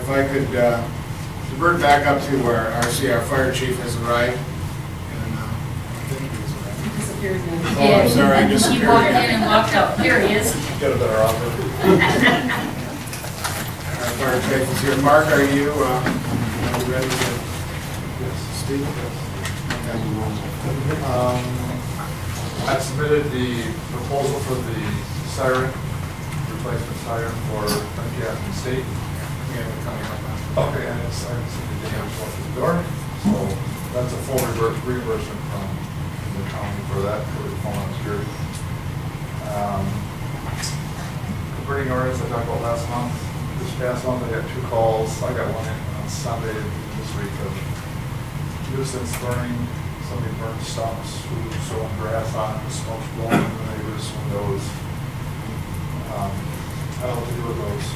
if I could divert back up to where our fire chief has arrived. And I think he's arrived. Disappeared now. Oh, I'm sorry, I disappeared. He walked in and walked out. Here he is. Get a better offer. Our fire chief is here. Mark, are you ready to speak? I submitted the proposal for the siren, replacement siren for Burtchville State. We have it coming up. Okay, and it's, I haven't seen the damage left at the door, so that's a full reimbursement from the county for that, for the phone security. Converting orders I talked about last month. This past month I got 2 calls. I got one in on Sunday this week of nuisance burning. Somebody burned stumps, who was sowing grass on it, smoke's blowing in the neighbors' windows. I don't know what to do with those.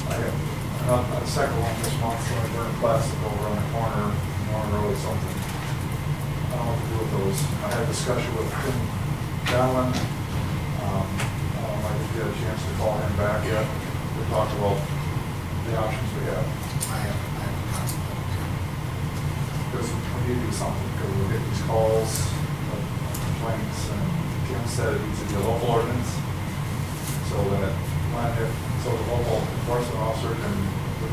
I got a second one this month, so I burned plastic over on the corner, Norman Road or something. I don't know what to do with those. I had a discussion with Tim Dallin. I don't know if you had a chance to call him back yet. We talked about the options we have. I have Because we need to do something, because we'll get these calls, complaints, and Kim said it needs to be a local ordinance, so that so the local enforcement officer can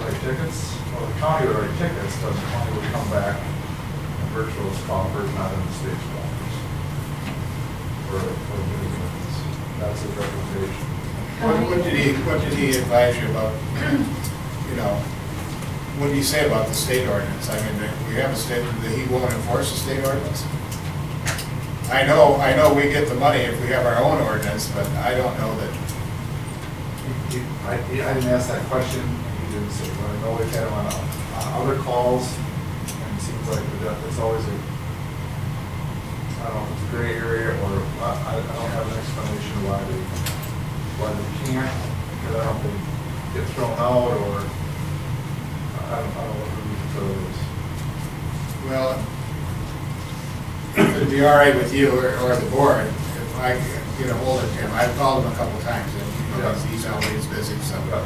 write tickets, or the county would write tickets, but the county would come back and virtual coffers, not in the state's coffers. For doing ordinance. That's his recommendation. What did he advise you about, what did he say about the state ordinance? I mean, we have a state, that he won't enforce the state ordinance? I know we get the money if we have our own ordinance, but I don't know that. I didn't ask that question, he didn't say, but I know we've had him on other calls, and it seems like it's always a, I don't know if it's a gray area, or I don't have an explanation why they can't, because I don't think they get thrown out, or I don't know what the reason for it is. Well, if it'd be all right with you or the board, if I get a hold of him, I've called him a couple times, and he's always busy, so to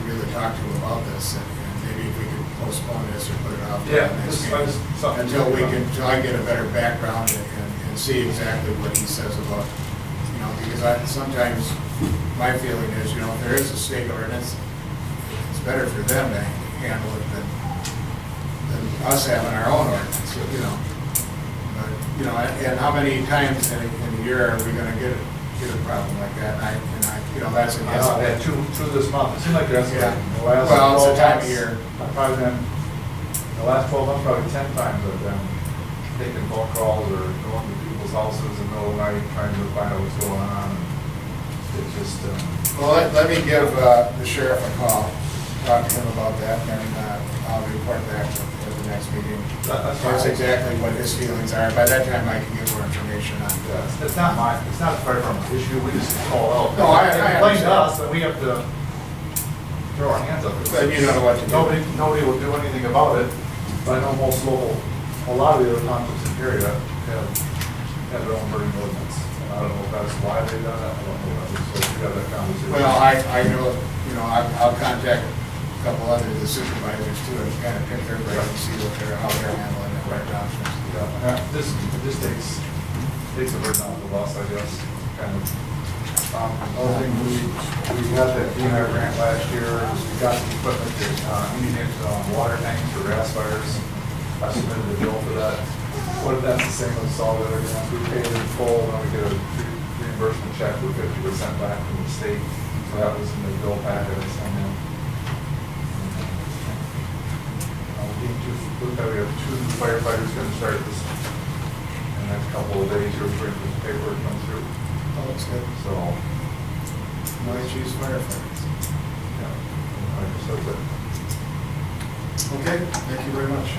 really talk to him about this, and maybe if we could postpone this or put it off Yeah, next meeting, until I get a better background and see exactly what he says about, because sometimes my feeling is, if there is a state ordinance, it's better for them to handle it than us having our own ordinance, But, and how many times in a year are we gonna get a problem like that? And that's a guess. I had two this month. It seemed like that's Yeah. the last Well, it's 12 the time of months, year. I've probably been, the last 12 months, probably 10 times I've been taking phone calls or going to people's houses in the middle of the night trying to find out what's going on. It's just, Well, let me give the sheriff a call, talk to him about that, and I'll report back at the next meeting. That's That's fine. exactly what his feelings are. By that time, I can get more information on yeah, it's not a fire department issue. We just call out. No, I They complain to understand. us, and we have to throw our hands up. But you don't know what to do. Nobody will do anything about it. But I know a lot of the other townships in the area have their own burning ordinance. And I don't know if that's why they've done it. I don't know. So we got that conversation. Well, I know, I'll contact a couple other of the supervisors too, and kind of pick their brain and see how they're handling it right now. Yeah, this takes a burden off of us, I guess, kind of. Another thing, we got that DNR grant last year, we got the equipment that, needed water tanks for grass fires. I submitted a bill for that. What if that's the same as all the other grants? We pay it in full, and then we get a reimbursement check with 50% back from the state. So that was in the bill packet I sent in. We have 2 new firefighters going to start this in the next couple of days. You're waiting for the paperwork to come through. Oh, that's good. So, Why choose firefighters? yeah, I guess that's it. Okay, thank you very much.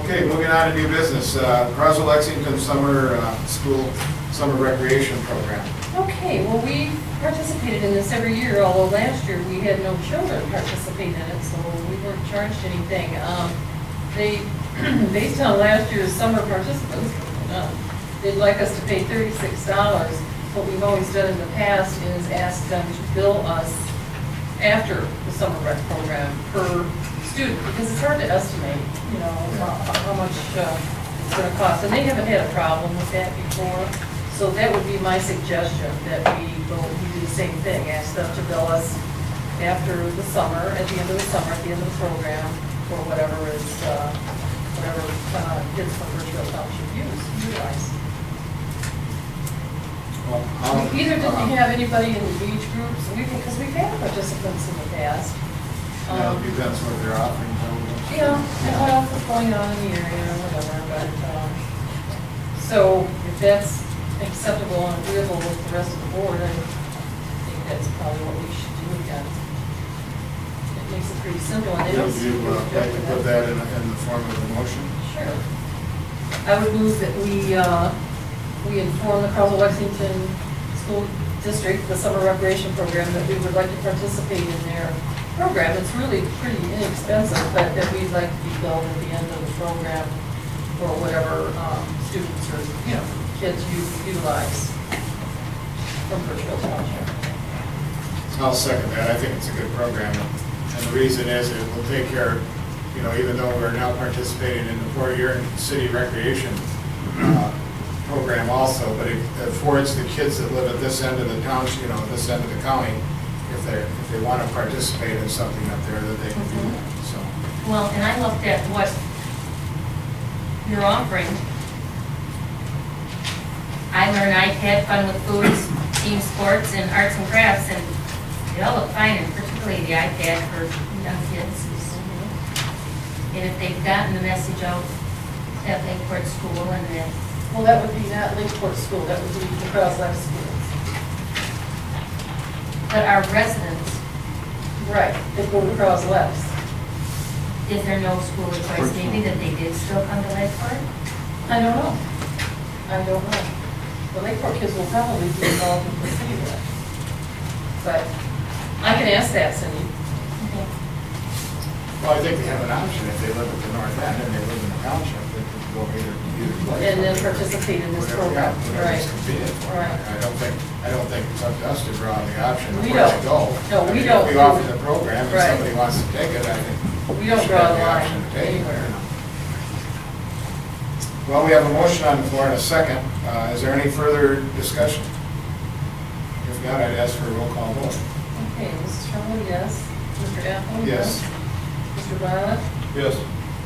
Okay, moving on to new business. Croswell Lexington Summer Recreation Program. Okay, well, we participated in this every year, although last year we had no children participate in it, so we weren't charged anything. They, based on last year's summer participants, they'd like us to pay $36. What we've always done in the past is ask them to bill us after the summer rec program per student, because it's hard to estimate, you know, how much it's gonna cost. And they haven't had a problem with that before. So that would be my suggestion, that we do the same thing, ask them to bill us after the summer, at the end of the summer, at the end of the program, for whatever is, whatever kids from Burtchville Township utilize. Well, Either did we have anybody in the age groups, because we've had participants in the past. Yeah, it depends what they're offering. Yeah, and what else is going on in the area or whatever, but, so if that's acceptable and agreeable with the rest of the board, I think that's probably what we should do again. It makes it pretty simple, and they don't. Would you like to put that in the form of a motion? Sure. I would move that we inform the Carl Lexington School District, the summer recreation program, that we would like to participate in their program. It's really pretty inexpensive, but that we'd like to be billed at the end of the program for whatever students or, you know, kids utilize from Burtchville Township. I'll second that. I think it's a good program. And the reason is it will take care, you know, even though we're now participating in the Port Huron City Recreation program also, but it affords the kids that live at this end of the township, you know, this end of the county, if they want to participate in something up there, that they can do that, so. Well, and I looked at what you're offering. I learned iPad, fun with foods, team sports, and arts and crafts, and they all look fine, and particularly the iPad for young kids. And if they've gotten the message out at Lakeport School and then. Well, that would be not Lakeport School, that would be the Carl's Life Schools. But our residents, Right, they go to Carl's Lefts. is there no school of choice maybe that they did still come to Lakeport? I don't know. I don't know. The Lakeport kids will probably be involved in the city rec. But I can ask that, Cindy. Well, I think they have an option if they live at the north end and they live in the township, they could go either place. And then participate in this Whatever, program. yeah, whatever's Right. convenient for them. Right. I don't think it's up to us to draw the option of We where to don't. go. No, we I mean, don't. If we offer the program and Right. somebody wants to take it, I think. We don't should draw have the option line to take it, anywhere. you know. Well, we have a motion on the floor and a second. Is there any further discussion? If not, I'd ask for a roll call vote. Okay, Mrs. Trumbull, yes. Mr. Apple? Yes. Mr. Violet? Yes.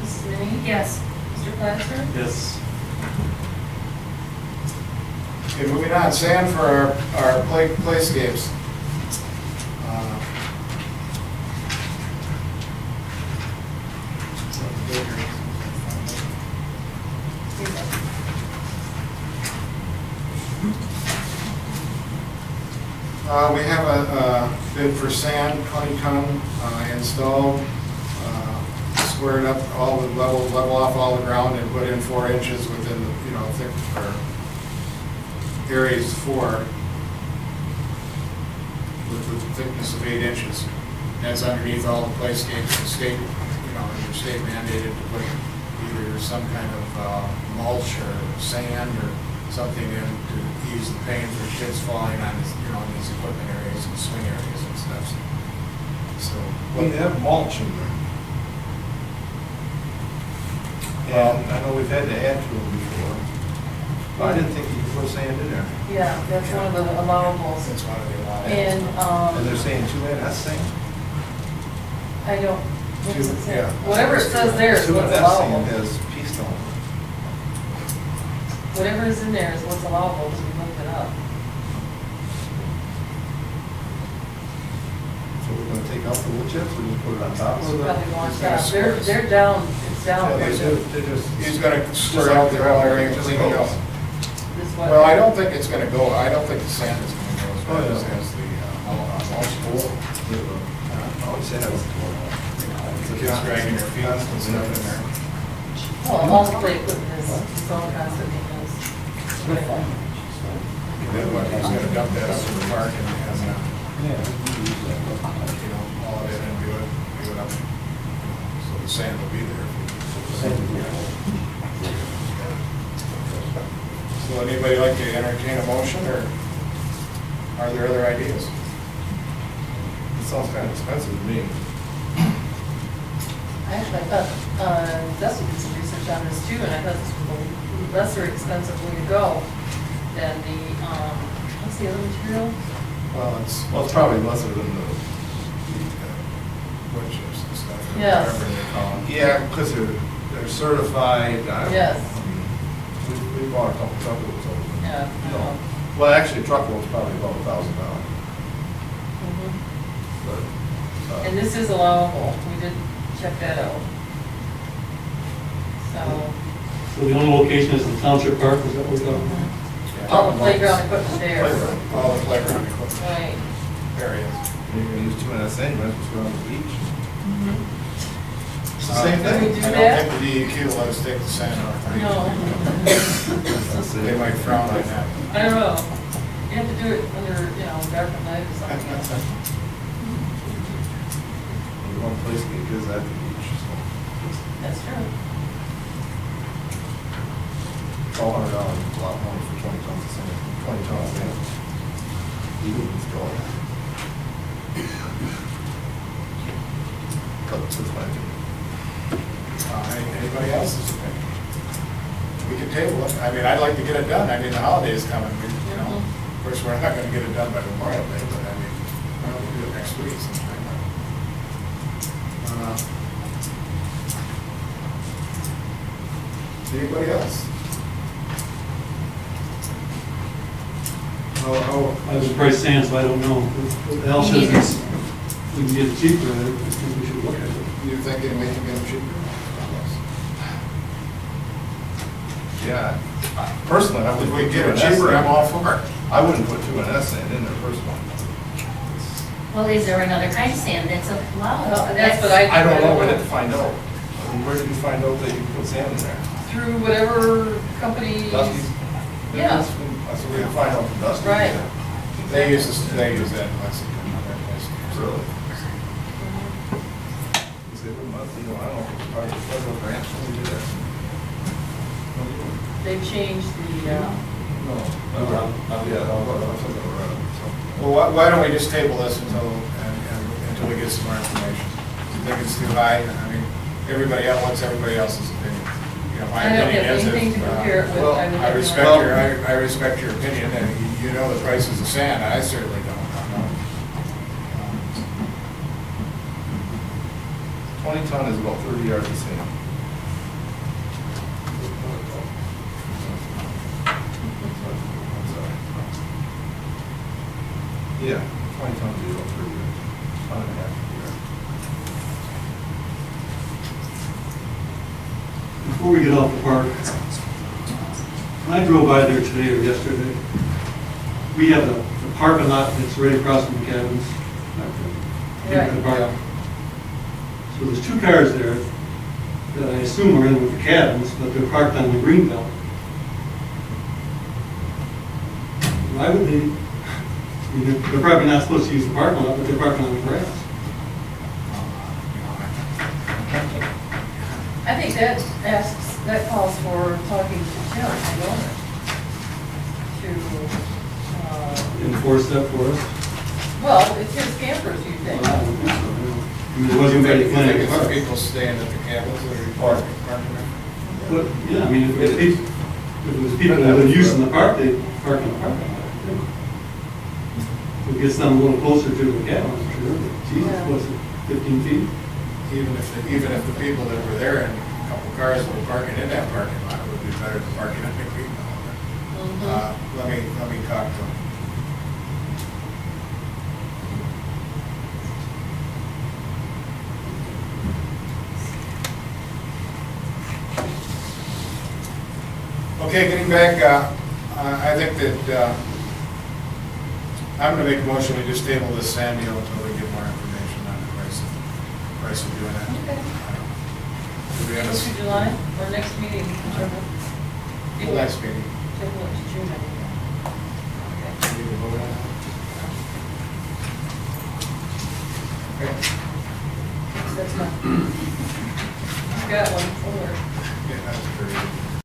Mrs. Minnie? Yes. Mr. Plaster? Yes. Okay, moving on, Sam, for our playscapes. We have a bid for sand, honeycomb installed, squared up all the level off all the ground and put in 4 inches within the, you know, thick, or areas 4 with the thickness of 8 inches. That's underneath all the playscapes. The state, you know, your state mandated to put either some kind of mulch or sand or something in to ease the pain for kids falling on, you know, in these equipment areas and swing areas and stuff. So. We have mulch in there. And I know we've had to add to them before. But I didn't think you could put sand in there. Yeah, that's one of the allowables. That's one of the allowed. And, And they're saying 2 and that's sand. I don't, what does it say? Yeah. Whatever it says there is 2 what's and that's sand allowable. has pea stone. Whatever is in there is what's allowable, so we looked it up. So we're gonna take out the wood chips and just put it on top of So the. probably want It's that. gonna They're, square. they're down, it's down. Yeah, quite a bit. they just. He's gonna square out the whole area and clean it up. This way. Well, I don't think it's gonna go, I don't think the sand is gonna go as far Oh, yeah. as the mulch pool. Always has. The kids dragging their feet and stuff in there. Well, all the play equipment is its own constant maintenance. And then what, he's gonna dump that up in the park and, you know, haul it in and do it up. So the sand will be there. So anybody like to entertain a motion, or are there other ideas? It sounds kind of expensive to me. Actually, I thought, Dusty did some research on this too, and I thought this was a lesser expensive way to go than the, what's the other material? Well, it's Well, it's probably lesser than the, wood chips and stuff, or Yes. whatever they call them. yeah, because they're certified. Yes. We bought a couple truckloads of them. Yeah. No. Well, actually, a truckload's probably about $1,000, Mhm. but. And this is allowable, we did check that out. So, So the only location is the township park, is that what we're talking about? Yeah. all the playground equipment there. Playground. All the playground equipment Right. areas. You're gonna use 2 NSA, you might as well go on the beach. It's the Uh, same Can we thing. do I that? don't think the DEQ will let us take the sand off. No. They might frown on that. I don't know. You have to do it under, dark at night or something. One place to get kids at the beach, so. That's true. It's all $100, a lot more for 20 tons of sand, 20 tons of sand. You wouldn't install it. But it's my opinion. Anybody else's opinion? We can table it. I mean, I'd like to get it done. I mean, the holiday's coming, Of course, we're not gonna get it done by Memorial Day, but I mean, why don't we do it next week sometime? Anybody else? I was price sand, so I don't know. If Al says it's, we can get it cheaper, I think we should look at it. You thinking we can get them cheaper? Yeah, personally, I If wouldn't we put get it 2NS cheaper, I'm in. all for it. I wouldn't put 2NS sand in there personally. Well, is there another kind of sand that's allowed? Well, that's what I I don't know, know. we'd have to find out. I mean, where did you find out that you put sand in there? Through whatever company. Dusty's? Yeah. That's what we can find out from Dusty. Right. They use that in Lexington and other places. Really? Because they wouldn't, I don't know if it's part of the federal grant when we do that. They've changed the, No. Yeah, I'll take it around, so. Well, why don't we just table this until we get some more information? You think it's too high? I mean, everybody else, what's everybody else's opinion? My I don't opinion have is anything to compare it with. well, I would I have no respect idea. I respect your opinion, and you know the prices of sand, I certainly don't. 20 ton is about 30 yards of sand. I'm sorry. Yeah, 20 tons is about 30 yards, ton and a half a yard. Before we get off the park, when I drove by there today or yesterday, we have the parking lot that's right across from the cabins. Right. The park. So there's 2 cars there that I assume are in with the cabins, but they're parked on the green belt. Why would they, I mean, they're probably not supposed to use the parking lot, but they're parking on the grass. I think that calls for talking to Tim, the owner, to, Enforce that for us. well, it's his campers, you think. Well, I don't think so, no. I mean, there wasn't You very think plenty of it's the parks. people staying at the cabins that are parking there? But, yeah, I mean, if it was people that were using the park, they park in the parking lot. It gets them a little closer to the cabin, I'm sure, but Jesus, Yeah. what's it, 15 feet? Even if the people that were there and a couple cars were parking in that parking lot, it would be better than parking in the green belt. Let me talk to them. Okay, getting back, I think that, I'm gonna make a motion, we just table this sand deal until we get more information on the price of doing that. Okay. Do we have Go to July, or next meeting, whichever. the next meeting? Table it to June, I think. Okay. We can vote on that. Okay. That's fine. I've got one, over. Yeah, that's